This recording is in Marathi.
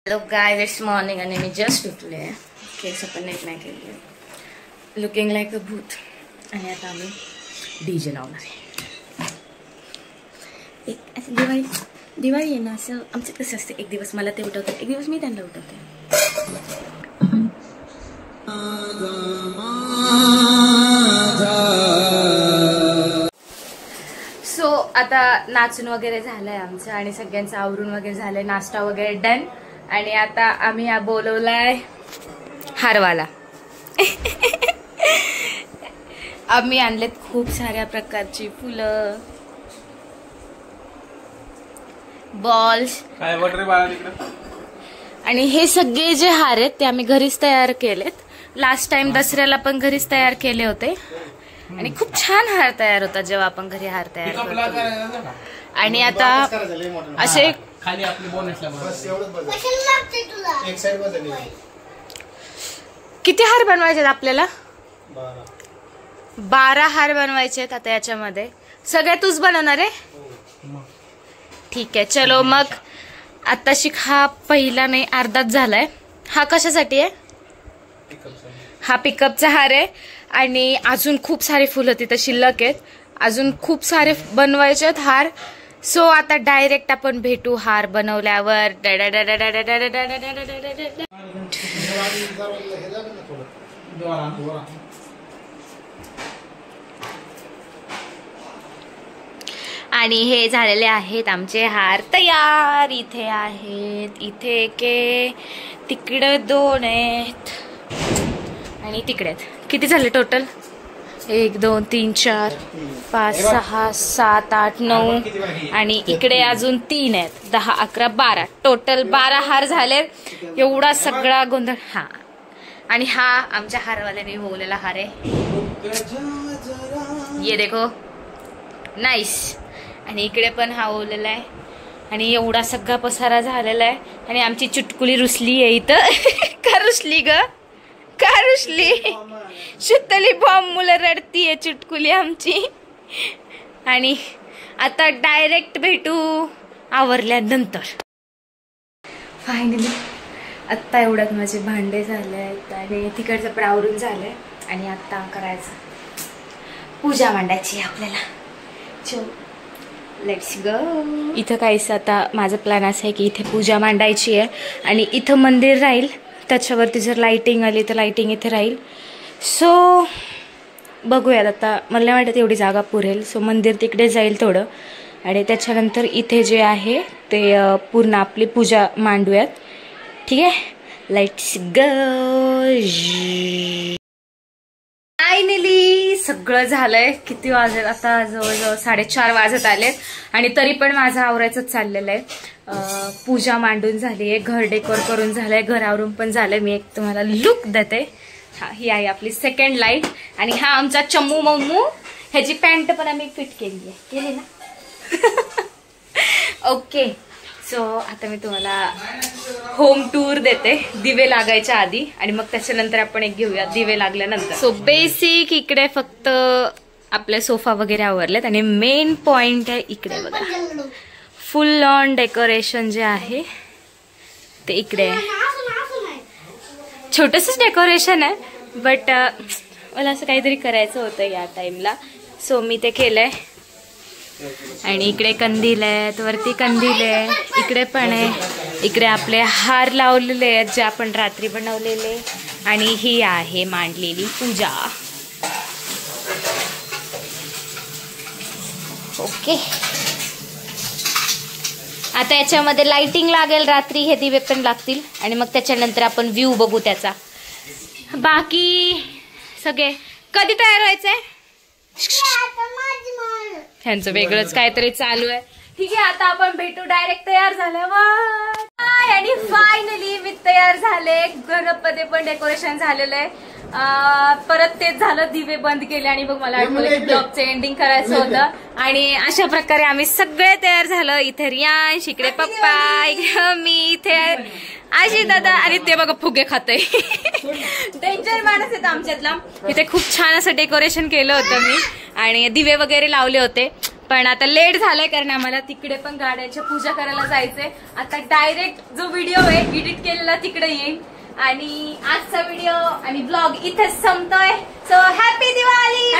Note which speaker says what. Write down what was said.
Speaker 1: हॅलो गाय इट्स मॉर्निंग आणि मी जस्ट उठले आहे. केस पण नीट नाही केले, लुकिंग लाईक अ भूत. आणि आता आम्ही डीजे लावणार आहे. एक असं दिवाळी आहे ना, असं आमचं कसं असतं, एक दिवस मला ते उठवतात, एक दिवस मी त्यांना उठवते. सो आता नाचून वगैरे झालंय आमचं आणि सगळ्यांचं आवरून वगैरे झालंय, नाश्ता वगैरे डन. आणि आता आम्ही बोलवलाय हारवाला. आम्ही आणलेत खूप साऱ्या प्रकारची फुलं, बॉल्स, आणि हे सगळे जे हार आहेत ते आम्ही घरीच तयार केलेत. लास्ट टाइम दसऱ्याला पण घरीच तयार केले होते आणि खूप छान हार तयार होता जेव्हा आपण घरी हार तयार करतो. आणि आता असे
Speaker 2: खाली आपली
Speaker 1: किती हार बनवायचे आपल्याला? 12 हार बनवायचे आहेत. आता याच्यामध्ये सगळे तूच बनवणार आहे? ठीक आहे, चलो मग. आता शिक हा पहिला नाही अर्धाच झालाय. हा कशासाठी आहे? हा पिकअपचा हार आहे. आणि अजून खूप सारे फुलं तिथं शिल्लक आहेत, अजून खूप सारे बनवायचे आहेत हार. सो आता डायरेक्ट आपण भेटू हार बनवल्यावर. आणि हे झालेले आहेत आमचे हार तयार. इथे आहेत, इथे एक, तिकडे 2 आहेत आणि तिकडे आहेत. किती झाले टोटल? 1 2 3 4 5 6 7 8 9 आणि इकडे अजून 3 आहेत. 10 11 12 टोटल 12 हार झालेत. एवढा सगळा गोंधळ. हा, आणि हा आमच्या हारवाल्याने होवलेला हार आहे. ये देखो, नाईस. आणि इकडे पण हा ओवलेला आहे. आणि एवढा सगळा पसारा झालेला आहे. आणि आमची चुटकुली रुसली आहे इथं. का रुसली ग? का रुसली? शुद्धली बॉम्ब मुलं रडतीये चुटकुली आमची. आणि आता डायरेक्ट भेटू आवरल्यानंतर. फायनली आत्ता एवढ्यात माझे भांडे झाले आहेत आणि तिकडचं पण आवरून झालंय. आणि आता करायचं पूजा मांडायची आपल्याला. चल लेट्स गो. इथं काहीच आता माझं प्लॅन असं आहे की इथे पूजा मांडायची आहे आणि इथं मंदिर राहील. त्याच्यावरती जर लाइटिंग आली तर लाइटिंग इथे राहील. सो बघूयात आता. मला नाही वाटत एवढी जागा पुरेल. सो मंदिर तिकडे जाईल थोडं आणि त्याच्यानंतर इथे जे आहे ते पूर्ण आपली पूजा मांडूयात. ठीक आहे, लेट्स गो. फायनली सगळं झालंय. किती वाजले आता? जवळजवळ 4:30 वाजत आलेत. आणि तरी पण माझं आवरायचंच चाललेलं आहे. पूजा मांडून झाली आहे, घर डेकोर करून झालंय, घरावरून पण झालंय. मी एक तुम्हाला लुक देते. हा, ही आहे आपली सेकंड लाईट. आणि हा आमचा चम्मू मम्मू. ह्याची पॅन्ट पण आम्ही फिट केली आहे, केली ना? ओके, सो आता मी तुम्हाला होम टूर देते दिवे लागायच्या आधी. आणि मग त्याच्यानंतर आपण एक घेऊया दिवे लागल्यानंतर. सो बेसिक इकडे फक्त आपले सोफा वगैरे आवरलेत. आणि मेन पॉइंट आहे इकडे बघा, फुल ऑन डेकोरेशन जे आहे ते इकडे आहे. छोटंसंच डेकोरेशन आहे, बट मला असं काहीतरी करायचं होतं या टाइमला. सो मी ते केलंय. आणि इकडे कंदील आहेत, वरती कंदील आहे, इकडे पण आहे. इकडे आपले हार लावलेले आहेत जे आपण रात्री बनवलेले. आणि ही आहे मांडलेली पूजा. ओके, आता याच्यामध्ये लाइटिंग लागेल रात्री, हे दिवे पण लागतील. आणि मग त्याच्यानंतर आपण व्ह्यू बघू त्याचा. बाकी सगळे कधी तयार व्हायचंय? ह्यांचं वेगळंच काहीतरी चालू आहे. ठीक आहे, आता आपण भेटू डायरेक्ट तयार झाल्यावर. आणि फायनली मी तयार झाले. गणपती पण डेकोरेशन झालेलं आहे. परत तेच झालं, दिवे बंद केले. आणि मग मला ब्लॉगचं एंडिंग करायचं होतं. आणि अशा प्रकारे आम्ही सगळे तयार झालं. इथे रियांश, इकडे पप्पा, इकडे मी, इथे आजी दादा. आणि ते बघा फुगे खातोय. डेंजर माणूस आहेत आमच्यातला. इथे खूप छान असं डेकोरेशन केलं होतं मी आणि दिवे वगैरे लावले होते. पण आता लेट झालंय कारण आम्हाला तिकडे पण गाड्यांच्या पूजा करायला जायचंय. आता डायरेक्ट जो व्हिडिओ आहे एडिट केलेला तिकडे येईल आणि आजचा व्हिडिओ आणि ब्लॉग इथेच संपतोय. So happy Diwali.